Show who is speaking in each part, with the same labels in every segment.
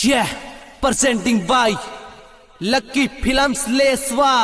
Speaker 1: Yeah, presenting by Lucky Films Leswa.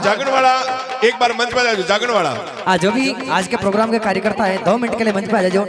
Speaker 2: जागरणवाला एक बार मंच पर आ जाओ। जागरणवाला
Speaker 3: आज जो भी आज के प्रोग्राम के कार्यकर्ता है 2 मिनट के लिए मंच पर आ जाओ।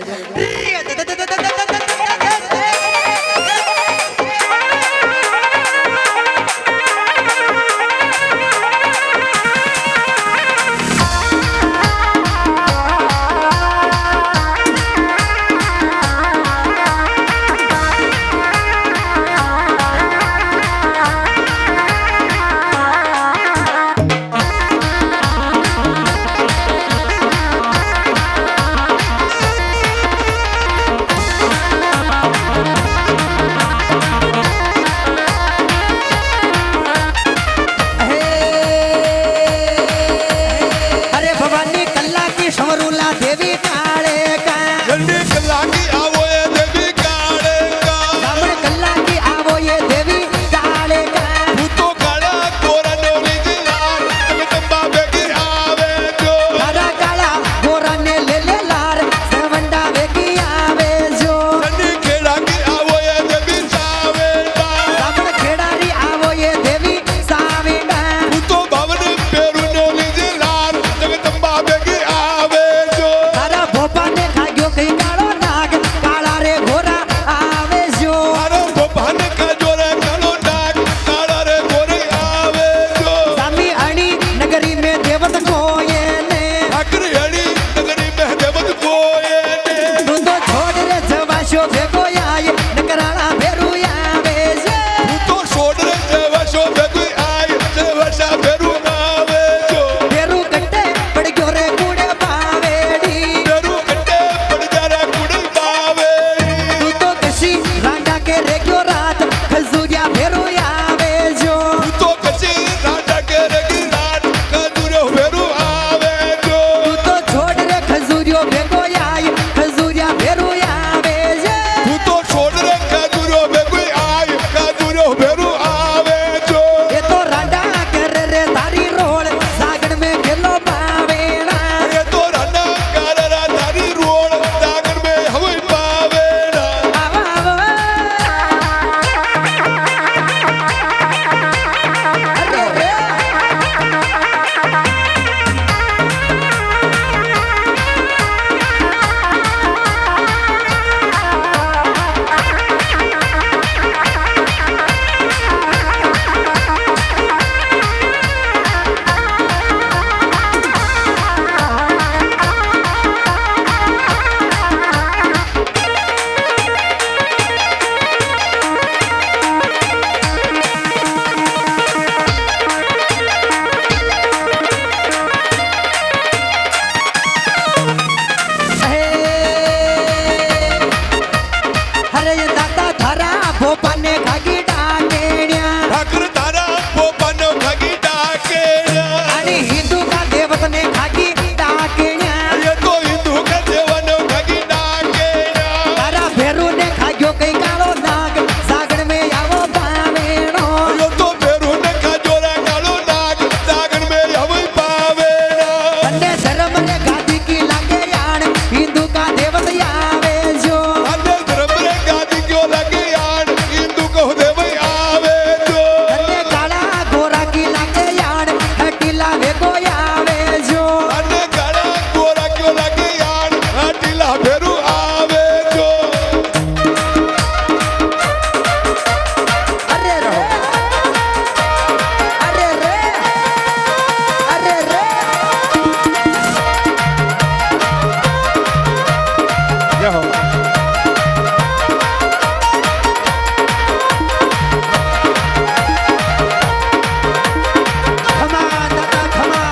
Speaker 3: પોપાને ખાગી ડાકેણ્યા
Speaker 2: ઠાકર તારા પોપાનો ખાગી ડાકેણ્યા
Speaker 3: અને હિન્દુ કા દેવતને ખાગી ડાકેણ્યા
Speaker 2: એ તો હિન્દુ કે દેવનો ખાગી ડાકેણ્યા
Speaker 3: તારા ભેરુને ખાગ્યો કઈ કાળો નાગ સાગણ મે આવો પાવેણો
Speaker 2: એ તો ભેરું ને ખાજો રે કાળો નાગ સાગણ મે હવે પાવેણા
Speaker 3: અને ધર્મ રે ગાદી કી લાગે યાણ હિન્દુ કા દેવત આવે જો
Speaker 2: અને ધર્મ રે ગાદી ક્યો લાગે યાર હિન્દુ કહો દેવ આવે જો
Speaker 3: અને કાળા ગોરા કી લાગે યાણ હટીલા વેગો આવે જો
Speaker 2: અને કાળા ગોરા ક્યો લાગે યાર આટીલા ભેરું આવે જો
Speaker 3: અરે રે અરે રે અરે રે
Speaker 2: જય હો
Speaker 3: ખમા દાદા ખમા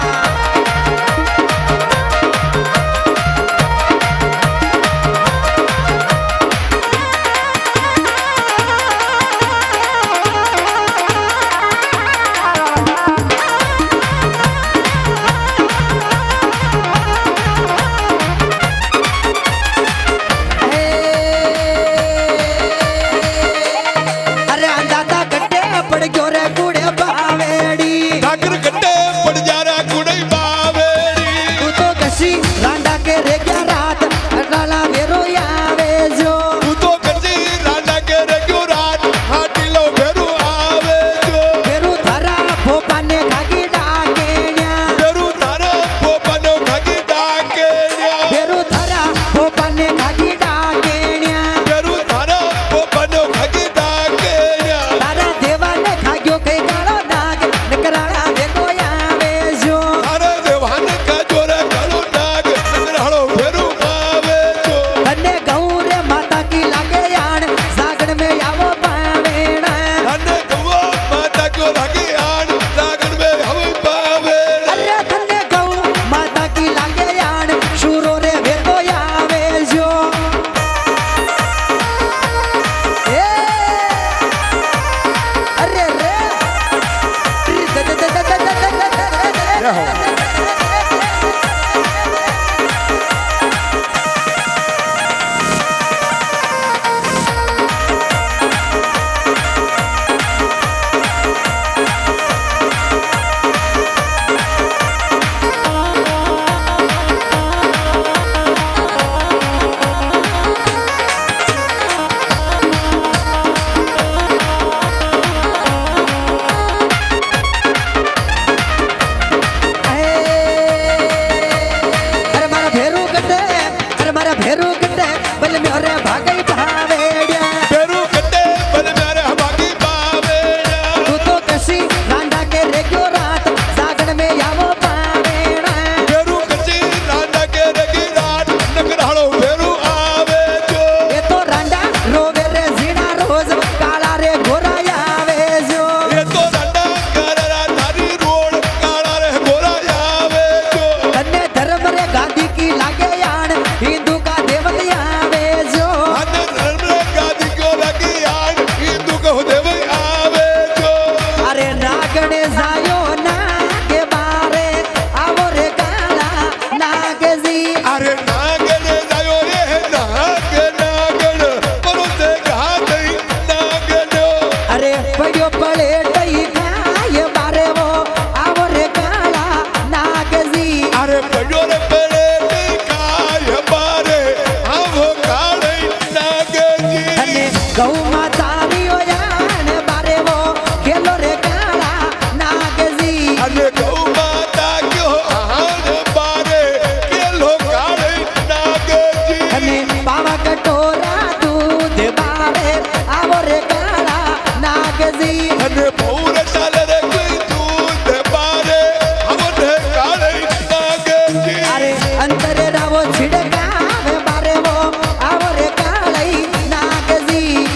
Speaker 3: અરે આ દાદા કટ્ટે પડ ગયો રે કુડે બાવેડી
Speaker 2: ઠાકર કટ્ટે પડ જારા કુડઈ બાવેરી
Speaker 3: તું તો કસી રાંડા કે રે ગયા રાત અડાલા વેરો આવે જો
Speaker 2: તું તો કચી રાડા કે રગ્યો રાત આટીલો ભેરું આવે જો
Speaker 3: વેરું ધરા ભોપાને ખાગી ડાકેણ્યા
Speaker 2: ભેરું તારા પોપાનો ખાગી ડાકેણ્યા
Speaker 3: વેરું ધરા ભોપાને ખાગી ડાકેણ્યા
Speaker 2: ભેરું તારા પોપાનો ખાગી ડાકેણ્યા
Speaker 3: તારા દેવાને ખાગ્યો કઈ કાળો નાગ નકરાળા વેગો આવે જો
Speaker 2: તારા દેવાને કાજો રે કાળો નાગ નગરાળો ભેરું આવે જો
Speaker 3: અને ગૌ રે માતા કી લાગે યાણ સાગણ મે આવો પાવેણા
Speaker 2: અને ગવા માતા ક્યો લાગે યાર સાગણ મે હવે પાવેણા
Speaker 3: અરે તને ગૌ માતા કી લાગે યાણ શુરો રે વેગો આવે જો એ અરે રે
Speaker 2: જય હો
Speaker 3: અરે મારા ભેરું કટે અરે મારા ભેરું કટે બલ મેરે ભાગઈ ભાવેડ્યા
Speaker 2: ભેરું કટ્ટે બલ મારે ભાગી પાવેણા
Speaker 3: તું તો કસી રાંડા કે રે ગયો રાત સાગણ મે આવો પાવેણા
Speaker 2: ભેરું કચી રાડા કે રગી રાત નગરાળો ભેરું આવે જો
Speaker 3: એ તો રાંડા રોવે રે ઝીણા રોજ કાળા રે ગોરા આવે જો
Speaker 2: એ તો રાડા કરા તારી રોડ કાળા રે ગોરા આવે જો
Speaker 3: તને ધર્મ રે ગાદી કી લાગે યાણ હિન્દુ કા દેવત આવે જો
Speaker 2: અને ધર્મ રે ગાદી ક્યો લાગે યાર હિન્દુ કહો દેવ આવે જો
Speaker 3: અરે નાગણે જાયો નાગે બારે આવો રે કાળા નાગજી
Speaker 2: અરે નાગણ જાયો રે નાગણ પરોસે ગાદઈ નાગણ
Speaker 3: અરે પડ્યો પડે ટઈ ખાય બારે વો આવો રે કાળા નાગજી
Speaker 2: અરે પડ્યો રે પડે તે કાય બારે આવો કાળઈ નાગજી
Speaker 3: અને ગૌ માતા રિયો યાન બારે વો ખેલો રે કાળા નાગજી
Speaker 2: અને ગૌ માતા ક્યો આહાર બારે કેલો કાળઈ નાગજી
Speaker 3: અને પાવા કટોરા દૂધ બારે આવો રે કાળા નાગજી
Speaker 2: અને પૌર ચાલે રે કોઈ દૂધ બારે આવને કાળઈ નાગજી
Speaker 3: અરે અંતરે રાવો છિડકાવે બારે વો આવો રે કાળઈ નાગજી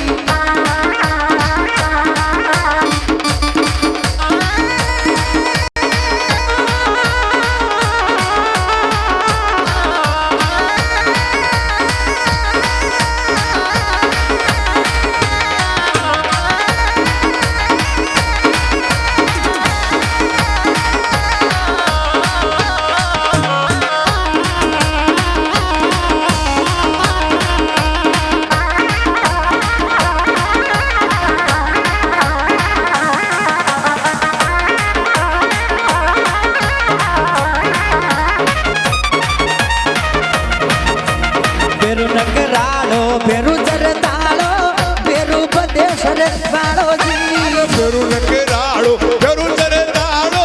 Speaker 3: સર વાળોજી
Speaker 2: પેરું નકે રાડો પેરું સરે રાડો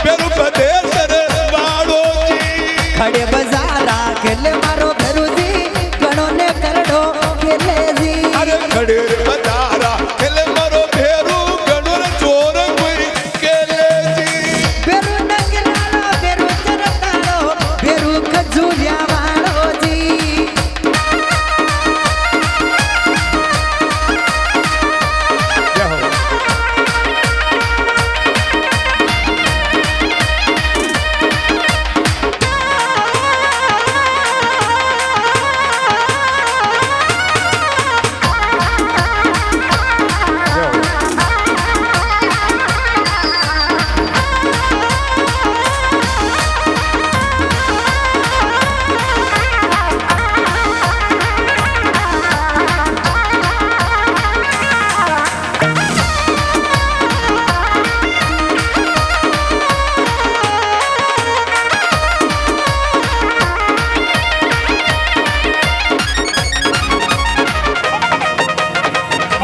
Speaker 2: પેરું બધે સરે વાળોજી
Speaker 3: ખડે બજારા ખેલે મારો ભેરુજી ગણો ને કરડો ખેલેજી
Speaker 2: અરે ખડે બજારા ખેલે મારો ભેરું ગણો ને ચોર કોઈ કેલેજી
Speaker 3: ભેરુ નગરાળો ભેરુ ચરતાળો ભેરુ ખજુલિયા વાળોજી
Speaker 2: જય હો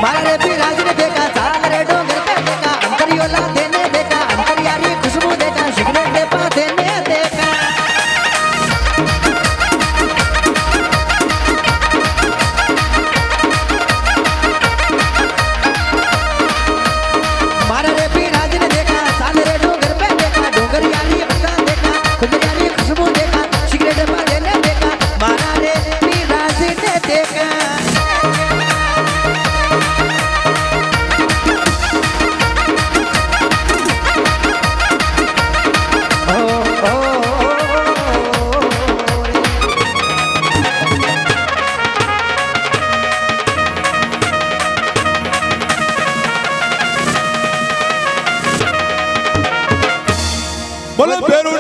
Speaker 3: मारे बिराज ने देखा चाल रे डोंगर पे देखा अंतरियोला देने देखा अंतरियारी खुशबू देखा सिगरेट दे पा देने देखा मारे रे बिराज ने देखा चाल रे डोंगर पे देखा डोंगरियारी बता देखा खुदरियारी खुशबू देखा सिगरेट दे पा देने देखा मारा रे बिराज ने देखा
Speaker 2: બોલો ભેરું